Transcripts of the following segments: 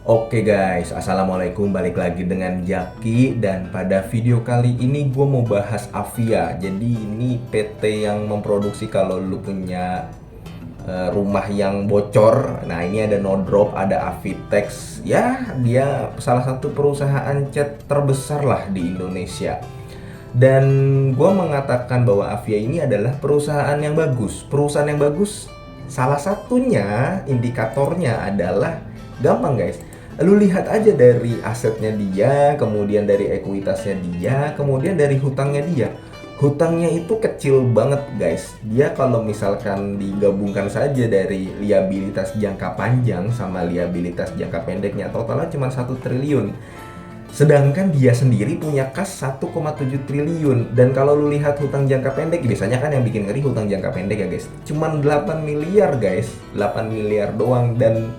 Oke guys, assalamualaikum, balik lagi dengan Jaki. Dan pada video kali ini gue mau bahas Avia. Jadi ini PT yang memproduksi kalau lu punya rumah yang bocor. Nah ini ada No Drop, ada Avitex. Ya dia salah satu perusahaan cat terbesar lah di Indonesia. Dan gue mengatakan bahwa Avia ini adalah perusahaan yang bagus. Perusahaan yang bagus, salah satunya indikatornya adalah gampang guys. Lu lihat aja dari asetnya dia, kemudian dari ekuitasnya dia, kemudian dari hutangnya dia. Hutangnya itu kecil banget guys. Dia kalau misalkan digabungkan saja dari liabilitas jangka panjang sama liabilitas jangka pendeknya, totalnya cuma 1 triliun. Sedangkan dia sendiri punya kas 1,7 triliun. Dan kalau lu lihat hutang jangka pendek, biasanya kan yang bikin ngeri hutang jangka pendek ya guys. Cuman 8 miliar guys, 8 miliar doang. Dan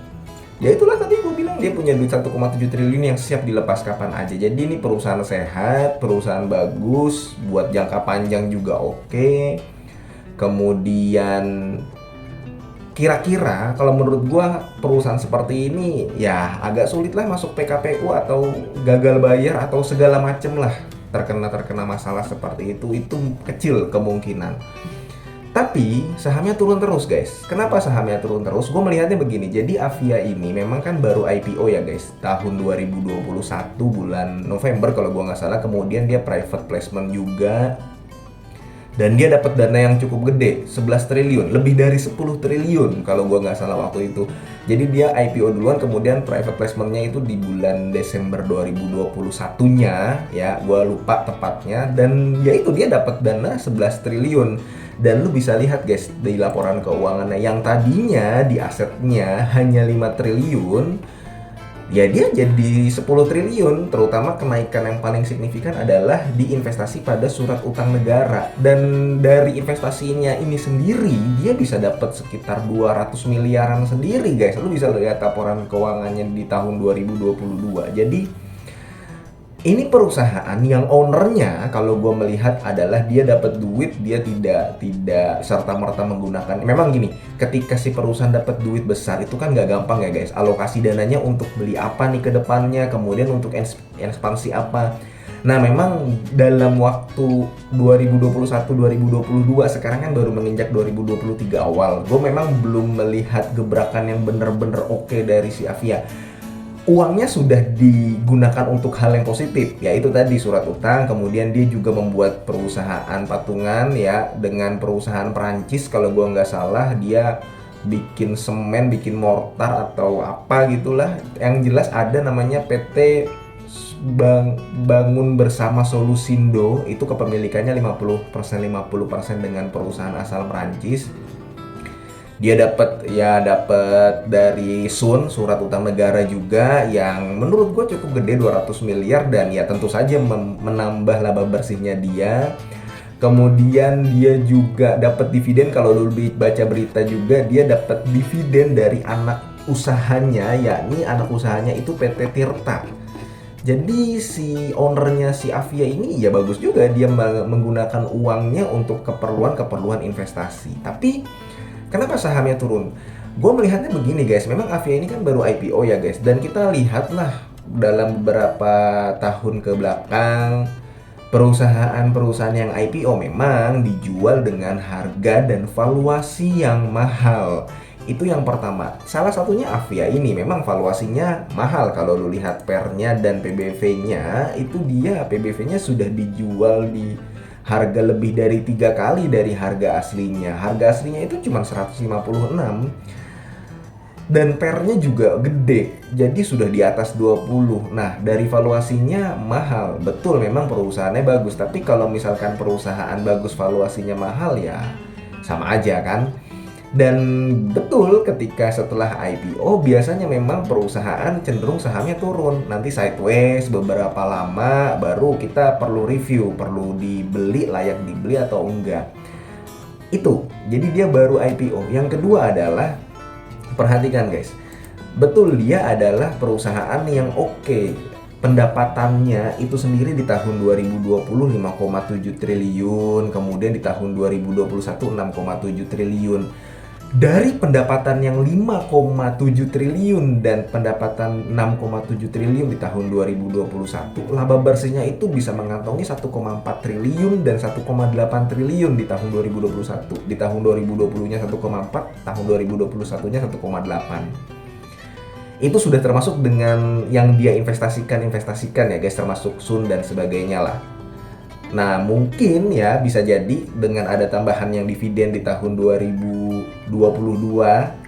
ya itulah tadi gue bilang dia punya duit 1,7 triliun yang siap dilepas kapan aja. Jadi ini perusahaan sehat, perusahaan bagus, buat jangka panjang juga oke. Kemudian kira-kira kalau menurut gua perusahaan seperti ini ya agak sulit lah masuk PKPU atau gagal bayar atau segala macem lah, terkena masalah seperti itu kecil kemungkinan. Tapi sahamnya turun terus guys. Kenapa sahamnya turun terus? Gue melihatnya begini. Jadi Avia ini memang kan baru IPO ya guys, tahun 2021 bulan November kalau gue nggak salah. Kemudian dia private placement juga. Dan dia dapat dana yang cukup gede, 11 triliun, lebih dari 10 triliun kalau gua nggak salah waktu itu. Jadi dia IPO duluan, kemudian private placement-nya itu di bulan Desember 2021-nya, ya gua lupa tepatnya. Dan ya itu dia dapat dana 11 triliun. Dan lu bisa lihat guys di laporan keuangannya yang tadinya di asetnya hanya 5 triliun, ya dia jadi 10 triliun. Terutama kenaikan yang paling signifikan adalah di investasi pada surat utang negara. Dan dari investasinya ini sendiri dia bisa dapat sekitar 200 miliaran sendiri guys. Lu bisa lihat laporan keuangannya di tahun 2022. Jadi ini perusahaan yang ownernya kalau gue melihat adalah dia dapat duit, dia tidak serta merta menggunakan. Memang gini, ketika si perusahaan dapat duit besar itu kan nggak gampang ya guys. Alokasi dananya untuk beli apa nih ke depannya, kemudian untuk ekspansi apa. Nah memang dalam waktu 2021-2022, sekarang kan baru menginjak 2023 awal, gue memang belum melihat gebrakan yang bener-bener oke dari si Avia. Uangnya sudah digunakan untuk hal yang positif, yaitu tadi surat utang. Kemudian dia juga membuat perusahaan patungan ya dengan perusahaan Perancis kalau gua nggak salah. Dia bikin semen, bikin mortar atau apa gitulah. Yang jelas ada namanya PT Bangun Bersama Solusindo. Itu kepemilikannya 50% dengan perusahaan asal Perancis. Dia dapat dari Sun, surat utang negara juga, yang menurut gue cukup gede, 200 miliar. Dan ya tentu saja menambah laba bersihnya dia. Kemudian dia juga dapat dividen. Kalau lu baca berita juga dia dapat dividen dari anak usahanya, yakni anak usahanya itu PT Tirta. Jadi si ownernya si Avia ini ya bagus juga, dia menggunakan uangnya untuk keperluan investasi. Tapi kenapa sahamnya turun? Gue melihatnya begini guys, memang Avia ini kan baru IPO ya guys. Dan kita lihatlah dalam beberapa tahun ke belakang, perusahaan-perusahaan yang IPO memang dijual dengan harga dan valuasi yang mahal. Itu yang pertama. Salah satunya Avia ini memang valuasinya mahal. Kalau lu lihat pernya dan PBV-nya, itu dia PBV-nya sudah dijual di harga lebih dari 3 kali dari harga aslinya. Harga aslinya itu cuma 156. Dan pernya juga gede, jadi sudah di atas 20. Nah, dari valuasinya mahal. Betul memang perusahaannya bagus, tapi kalau misalkan perusahaan bagus valuasinya mahal ya sama aja kan. Dan betul ketika setelah IPO biasanya memang perusahaan cenderung sahamnya turun, nanti sideways beberapa lama baru kita perlu review, perlu dibeli, layak dibeli atau enggak. Itu, jadi dia baru IPO. Yang kedua adalah, perhatikan guys, betul dia adalah perusahaan yang oke. Pendapatannya itu sendiri di tahun 2020 5,7 triliun, kemudian di tahun 2021 6,7 triliun. Dari pendapatan yang 5,7 triliun dan pendapatan 6,7 triliun di tahun 2021, laba bersihnya itu bisa mengantongi 1,4 triliun dan 1,8 triliun di tahun 2021. Di tahun 2020-nya 1,4, tahun 2021-nya 1,8. Itu sudah termasuk dengan yang dia investasikan ya guys, termasuk Sun dan sebagainya lah. Nah, mungkin ya bisa jadi dengan ada tambahan yang dividen di tahun 2022.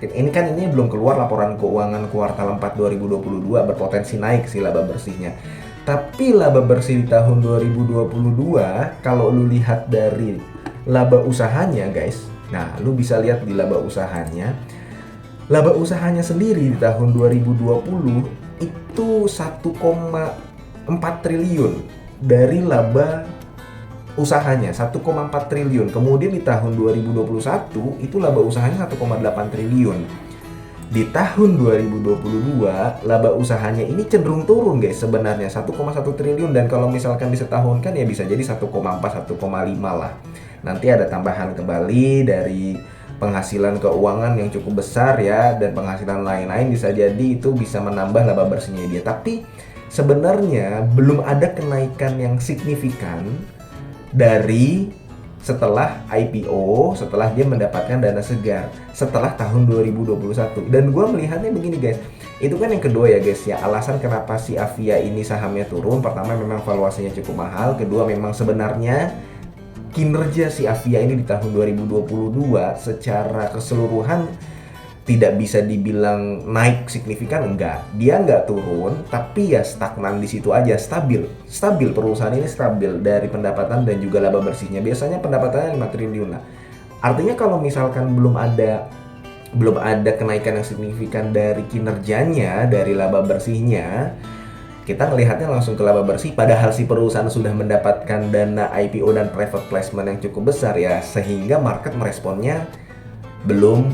Ini belum keluar laporan keuangan kuartal 4 2022, berpotensi naik sih laba bersihnya. Tapi laba bersih di tahun 2022 kalau lu lihat dari laba usahanya guys. Nah, lu bisa lihat di laba usahanya. Laba usahanya sendiri di tahun 2020 itu 1,4 triliun dari laba usahanya 1,4 triliun. Kemudian di tahun 2021 itu laba usahanya 1,8 triliun. Di tahun 2022 laba usahanya ini cenderung turun guys, sebenarnya 1,1 triliun, dan kalau misalkan disetahunkan ya bisa jadi 1,4 1,5 lah. Nanti ada tambahan kembali dari penghasilan keuangan yang cukup besar ya, dan penghasilan lain-lain bisa jadi itu bisa menambah laba bersihnya dia. Tapi sebenarnya belum ada kenaikan yang signifikan dari setelah IPO, setelah dia mendapatkan dana segar setelah tahun 2021. Dan gue melihatnya begini guys, itu kan yang kedua ya guys ya, alasan kenapa si Avia ini sahamnya turun. Pertama memang valuasinya cukup mahal, kedua memang sebenarnya kinerja si Avia ini di tahun 2022 secara keseluruhan tidak bisa dibilang naik signifikan, enggak. Dia enggak turun, tapi ya stagnan di situ aja, stabil. Stabil, perusahaan ini stabil dari pendapatan dan juga laba bersihnya. Biasanya pendapatannya 5 triliun lah. Artinya kalau misalkan belum ada kenaikan yang signifikan dari kinerjanya, dari laba bersihnya, kita melihatnya langsung ke laba bersih, padahal si perusahaan sudah mendapatkan dana IPO dan private placement yang cukup besar ya, sehingga market meresponnya belum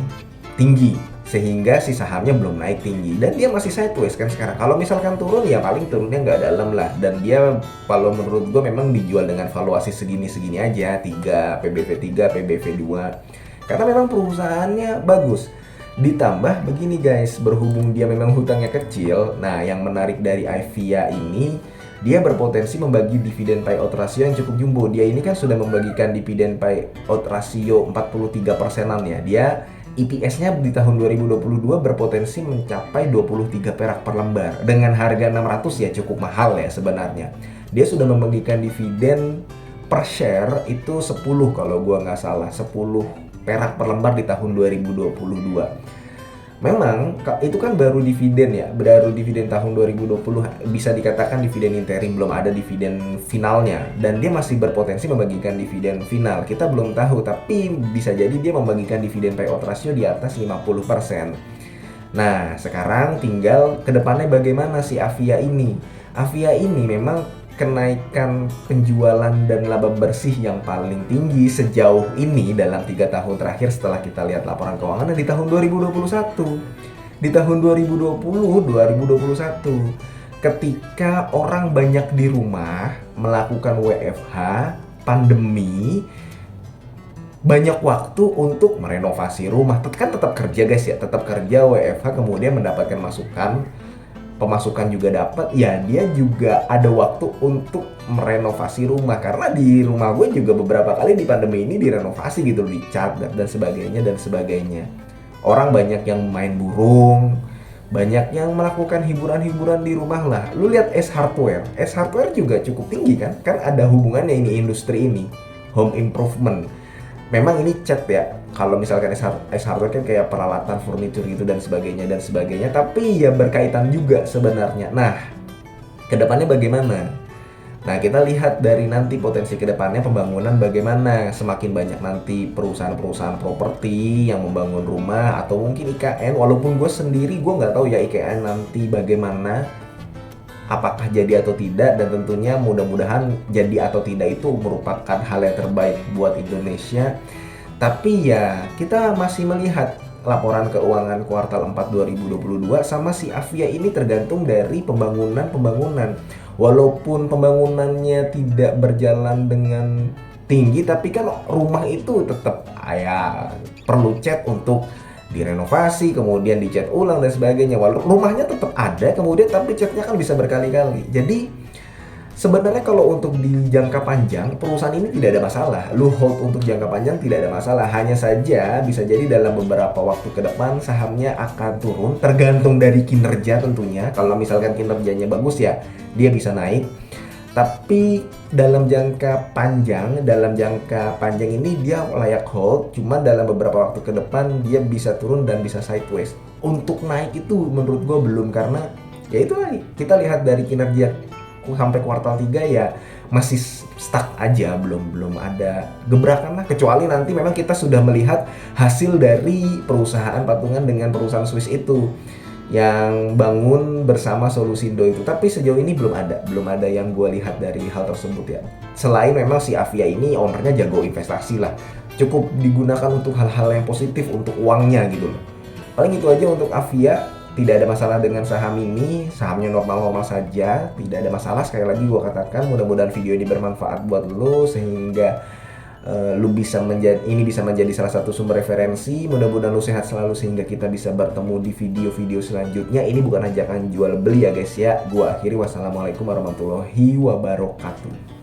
tinggi, sehingga si sahamnya belum naik tinggi, dan dia masih sideways kan sekarang. Kalau misalkan turun ya paling turunnya nggak dalam lah, dan dia kalau menurut gue memang dijual dengan valuasi segini-segini aja, 3 PBV 3 PBV 2, karena memang perusahaannya bagus. Ditambah begini guys, berhubung dia memang hutangnya kecil, nah yang menarik dari Avia ini, dia berpotensi membagi dividen payout ratio yang cukup jumbo. Dia ini kan sudah membagikan dividen payout ratio 43%-an ya. Dia EPS-nya di tahun 2022 berpotensi mencapai 23 perak per lembar. Dengan harga 600 ya cukup mahal ya sebenarnya. Dia sudah membagikan dividen per share itu 10 kalau gua nggak salah, 10 perak per lembar di tahun 2022. Memang itu kan baru dividen ya, baru dividen tahun 2020, bisa dikatakan dividen interim, belum ada dividen finalnya, dan dia masih berpotensi membagikan dividen final. Kita belum tahu, tapi bisa jadi dia membagikan dividen payout ratio di atas 50%. Nah, sekarang tinggal kedepannya bagaimana si Avia ini. Avia ini memang kenaikan penjualan dan laba bersih yang paling tinggi sejauh ini dalam 3 tahun terakhir setelah kita lihat laporan keuangan di tahun 2021. Di tahun 2021 ketika orang banyak di rumah melakukan WFH, pandemi, banyak waktu untuk merenovasi rumah. Kan tetap kerja guys ya, tetap kerja WFH, kemudian mendapatkan pemasukan juga dapat ya, dia juga ada waktu untuk merenovasi rumah, karena di rumah gue juga beberapa kali di pandemi ini direnovasi gitu, dicat dan sebagainya. Orang banyak yang main burung, banyak yang melakukan hiburan-hiburan di rumah lah. Lu lihat S Hardware juga cukup tinggi kan ada hubungannya ini industri ini, home improvement. Memang ini cat ya, kalau misalkan S Hardware kan kayak peralatan furniture gitu dan sebagainya, tapi ya berkaitan juga sebenarnya. Nah, kedepannya bagaimana? Nah, kita lihat dari nanti potensi kedepannya pembangunan bagaimana. Semakin banyak nanti perusahaan-perusahaan properti yang membangun rumah, atau mungkin IKN, walaupun gue sendiri gue nggak tahu ya IKN nanti bagaimana, apakah jadi atau tidak, dan tentunya mudah-mudahan jadi atau tidak itu merupakan hal yang terbaik buat Indonesia. Tapi ya kita masih melihat laporan keuangan kuartal 4 2022 sama si Avia ini tergantung dari pembangunan. Walaupun pembangunannya tidak berjalan dengan tinggi, tapi kan rumah itu tetap ya perlu cat untuk direnovasi, kemudian dicat ulang dan sebagainya. Walau rumahnya tetap ada, kemudian tapi catnya kan bisa berkali-kali. Jadi sebenarnya kalau untuk di jangka panjang, perusahaan ini tidak ada masalah. Lu hold untuk jangka panjang tidak ada masalah. Hanya saja bisa jadi dalam beberapa waktu ke depan sahamnya akan turun, tergantung dari kinerja tentunya. Kalau misalkan kinerjanya bagus ya, dia bisa naik. Tapi dalam jangka panjang ini dia layak hold. Cuma dalam beberapa waktu ke depan dia bisa turun dan bisa sideways. Untuk naik itu menurut gue belum, karena ya itu lagi. Kita lihat dari kinerja sampai kuartal 3 ya masih stuck aja, belum ada gebrakan lah, kecuali nanti memang kita sudah melihat hasil dari perusahaan patungan dengan perusahaan Swiss itu yang bangun bersama Solusindo itu. Tapi sejauh ini belum ada yang gue lihat dari hal tersebut ya, selain memang si Avia ini ownernya jago investasi lah, cukup digunakan untuk hal-hal yang positif untuk uangnya gitu loh. Paling itu aja untuk Avia. Tidak ada masalah dengan saham ini, sahamnya normal-normal saja, tidak ada masalah. Sekali lagi gue katakan, mudah-mudahan video ini bermanfaat buat lo sehingga lu bisa menjadi salah satu sumber referensi. Mudah-mudahan lu sehat selalu sehingga kita bisa bertemu di video-video selanjutnya. Ini bukan ajakan jual beli ya guys ya. Gua akhiri, wassalamualaikum warahmatullahi wabarakatuh.